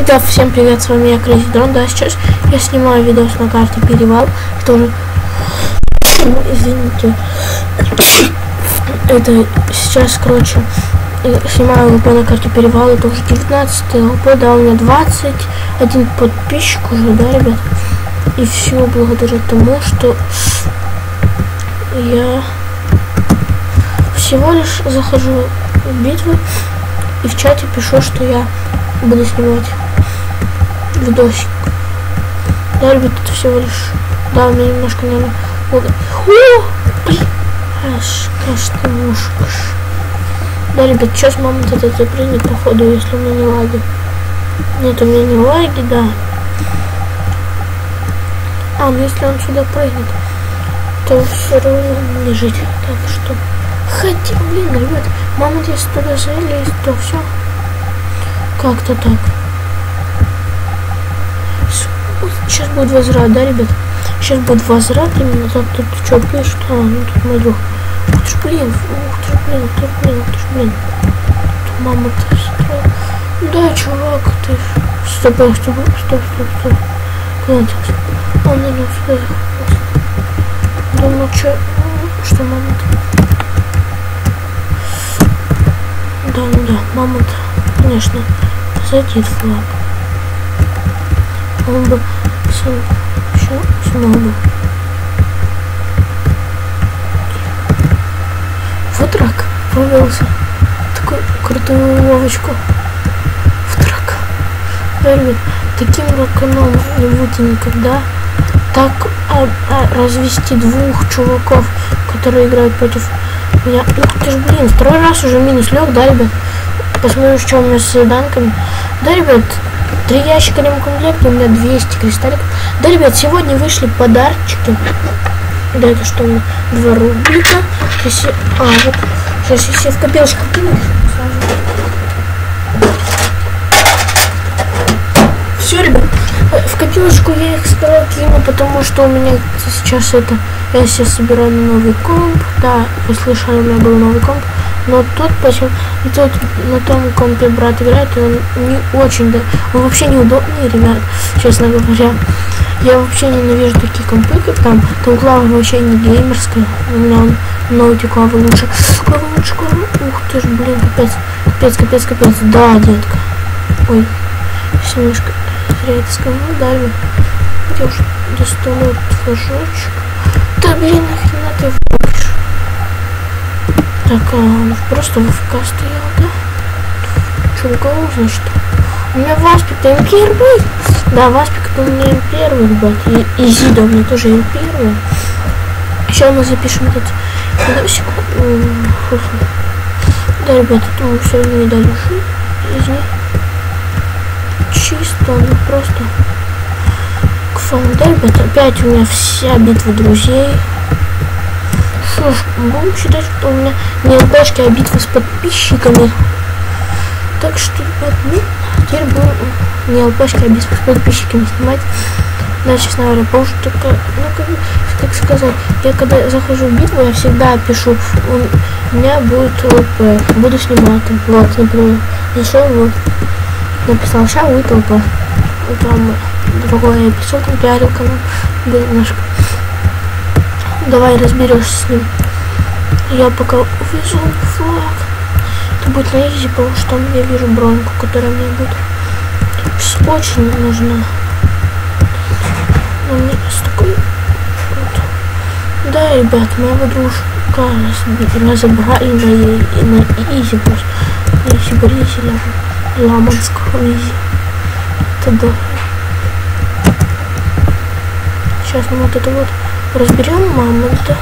Итак, всем привет, с вами я, Crazy Drone. Да, сейчас я снимаю видос на карте Перевал. Тоже, извините, это сейчас, короче, снимаю ЛП на карте Перевал. Это уже 19 ЛП, да, у меня 21 подписчик уже, да, ребят. И все благодаря тому, что я всего лишь захожу в битвы и в чате пишу, что я буду снимать видосик. Да, ребят, это всего лишь... Да, у меня немножко, наверное... Да, ребят, сейчас мамонт этот запрыгнет, походу, если у меня не лаги. Нет, у меня не лаги, да. А, ну если он сюда прыгнет, то все равно не жить. Так что... Хотя, блин, ребят, мамонт, если туда залезет, то все. Как-то так. Сейчас будет возврат, да, ребят? Сейчас будет возврат, именно так. Тут что пишет? А, ну тут мой друг. Ух ты ж, блин, Тут мама строит. Да, чувак, ты... Стоп. Куда ты? Он, наверное, сюда. Думаю, что мама-то... Да, ну да, мама-то, конечно, задит флаг. Он бы сам еще смог бы. Вот рак повелся. Такую крутую ловочку. Вот рак. Да, ребят, таким раканом не будете никогда. Так развести двух чуваков, которые играют против меня. Ух ты ж, блин, второй раз уже минус лег, да, ребят? Посмотрим, что у меня с заданками. Да, ребят, 3 ящика ремкомплекта, у меня 200 кристалликов. Да, ребят, сегодня вышли подарочки. Да, это что у меня? 2 рублика. Сейчас вот. Сейчас я в копилочку кину. Все, ребят. В копилочку я их сперва кину, потому что у меня сейчас это... Я сейчас собираю новый комп. Да, вы слышали, у меня был новый комп. Но тут почему... И тут на том компе брат играет, и он не очень... Да, он вообще неудобный, ребят, честно говоря. Я вообще ненавижу такие компы, как там. Там клава вообще не геймерская. У меня он ноути клава лучше. Клава. Ух ты ж, блин, капец. Да, детка. Ой, сейчас немножко... Я это сказал, да, ребят. Я уже достану флажочек. Да, блин, нахрена ты врешь? Так, он просто в АФК стоял, да? Что, у кого, значит? У меня Васпик-то М1. Да, Васпик-то у меня М1, ребят. И Зида у меня тоже М1. Сейчас мы запишем этот видосик. Да, ребят, это мы все равно не дали жизни. Чисто, ну просто к фану. Да, ребят, опять у меня вся битва друзей. Что ж, будем считать, что у меня не ЛПшки, а битва с подписчиками. Так что, ребят, ну, теперь будем не ЛПшки, а битва с подписчиками снимать. Да, честно говоря, позже только, ну, как сказать, я когда захожу в битву, я всегда пишу, у меня будет ЛП, буду снимать. Вот, например, зашел, вот. Написал, сейчас будет ЛП. Там другой эпизод пиарил канал. Немножко. Давай разберешься с ним. Я пока увижу флаг. Это будет на изи, потому что там я вижу броньку, которая мне будет очень нужна. Но мне с такой... Вот. Да, ребят, моего дружка разобрали на изи просто. На изи бризе Ламанского изи. Это да. Сейчас мы вот это вот разберем мамонта.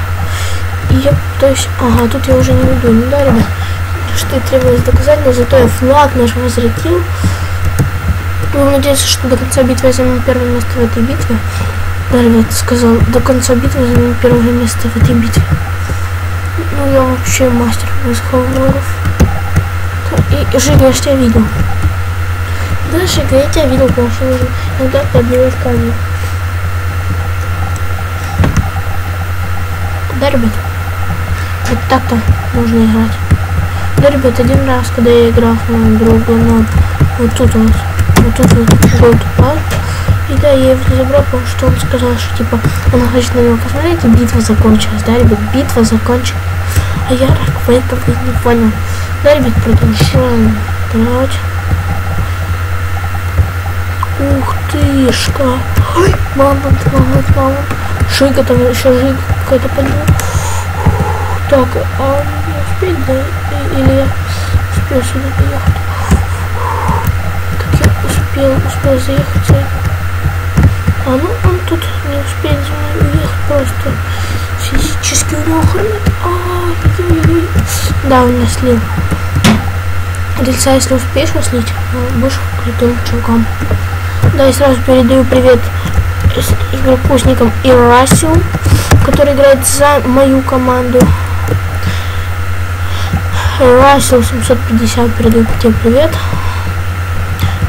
И я пытаюсь... Ага, тут я уже не веду. Ну да, ребят. Что и требовалось доказать, но зато я флаг наш возвратил. Будем надеяться, что до конца битвы я займу первое место в этой битве. Да, ребят, сказал, до конца битвы я займу первое место в этой битве. Ну, я вообще мастер разговоров. И Жига, я ж тебя видел. Да, Жига, я тебя видел, потому что иногда поднимать камеру. Да, ребят? Вот так-то можно играть. Да, ребят, один раз, когда я играл с моим другом, но вот тут вот Вот тут вот голд упал. И да, я его не забрал, потому что он сказал, что типа он хочет на него посмотреть, и битва закончилась, да, ребят, битва закончилась. А я поэтому не понял. Да, ребят, продолжаем брать. Ух тышка. Ой, мама. Жига там еще жига какая-то подняла. Так, а не успеть, да? Или я успел сюда доехать? Так, я успел заехать. А ну он тут не успеет за мной уехать просто. Физически у него хранит. Ай-яй-яй. Да, он нас слил. Дельца, если успеешь его слить, будешь крутым чуваком. Да, и сразу передаю привет игроку с ником Ирасиум, который играет за мою команду. Ирасиум 750, передаю тебе привет.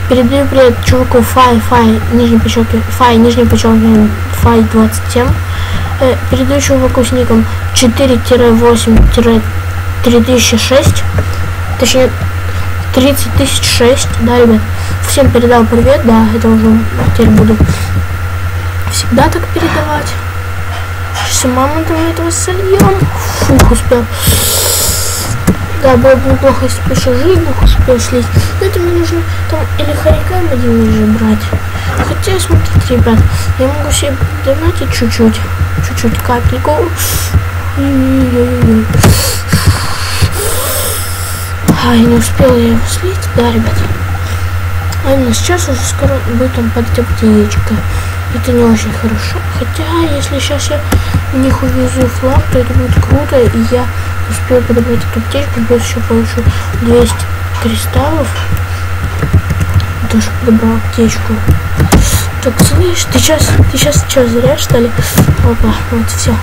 Передаю привет чуваку Фай, нижний подчеркивание, Фай 27. Передаю чуваку с ником 4-8-3006. Точнее, 30 006. Да, ребят, всем передал привет. Да, это уже теперь буду всегда так передавать. Сейчас мамонта мы этого сольем. Фух, успел. Да, было бы неплохо, если бы еще жигу успел слить. Но это мне нужно там или хорикам один же брать. Хотя, смотрите, ребят, я могу себе донатить чуть-чуть капельку. Ай, не успел я его слить, да, ребят. А именно сейчас уже скоро будет там под аптечка. Это не очень хорошо. Хотя, если сейчас я у них увезу флаг, то это будет круто. И я успею подобрать эту аптечку. Плюс еще получу 200 кристаллов. Тоже подобрал аптечку. Так, слышь, ты сейчас что, зря, что ли? Опа, вот все.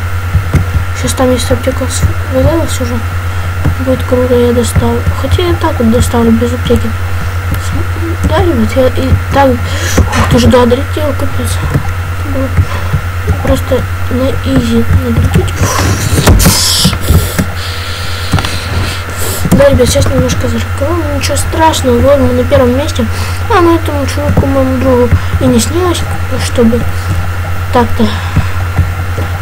Сейчас там есть аптека валялась уже. Будет круто, я доставлю. Хотя я так вот доставлю без аптеки. Да, ребят, я и так... Ух ты ж, да, долетел, капец. Просто на изи долететь. Да, ребят, сейчас немножко зарисковал, но ничего страшного, вот мы на первом месте. А, ну этому чуваку, моему другу, и не снилось, чтобы так-то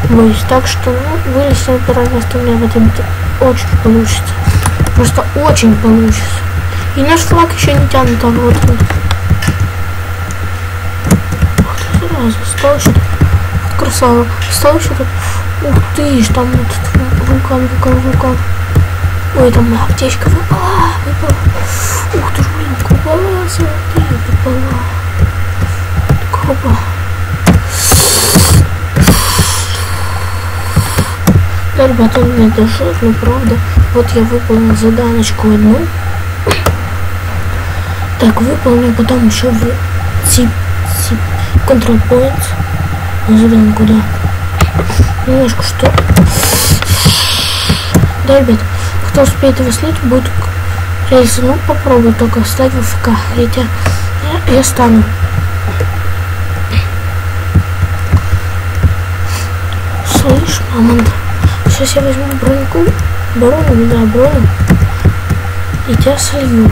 вылезть. Так что, ну, вылезть на первое место у меня в этой битве очень получится. Просто очень получится. И наш флаг еще не тянут, а вот он. Ух ты, зараза, стал еще тут. Красава. Стал еще тут. Ух ты ж, там вот вулкан. Ой, там аптечка выпала. Ух ты ж, блин, купола золотые выпала. Так, опа. Да, ребята, он меня дошел, но правда. Вот я выполнил заданочку одну. Так, выполню потом еще в Control Points. Назовем куда. Немножко что. Да, ребят, кто успеет его слить, будет рельсы. Ну, попробуй только встать в АФК. Я стану. Слышь, мамонт. Сейчас я возьму броньку. Броню. И тебя солью.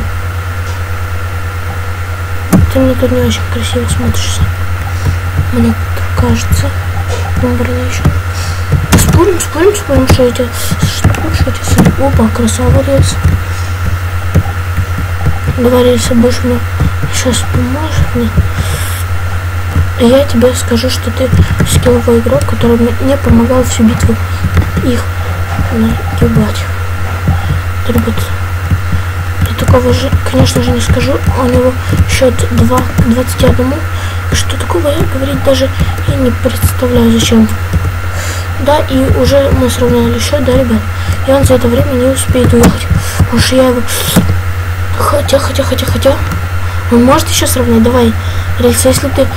Ты мне тут не очень красиво смотришься. Мне кажется. Бомбардation. Спорим, что эти солью. Опа, красава рельс. Два рельса будешь мне сейчас поможешь мне. И я тебе скажу, что ты скилловой игрок, который мне помогал всю битву их нагибать. Ребят, я такого же, конечно же, не скажу. У него счет 2-21. Что такого я говорить даже я не представляю, зачем. Да, и уже мы сравняли счет, да, ребят. И он за это время не успеет уехать. Уж я его... Хотя... Он может еще сравнять. Давай, рельс, если ты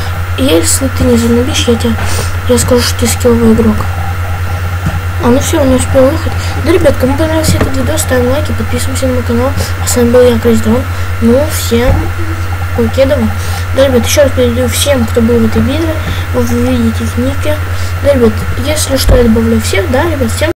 не занубишь, я скажу, что ты скилловый игрок. А ну все, он не успел уехать. Да, ребят, кому понравился этот видео, ставим лайки, подписываемся на мой канал. А с вами был я, Крейсдрон. Ну, всем покедово. Да, ребят, еще раз передаю всем, кто был в этой битве. Вы видите их ники. Да, ребят, если что, я добавлю всех. Да, ребят, всем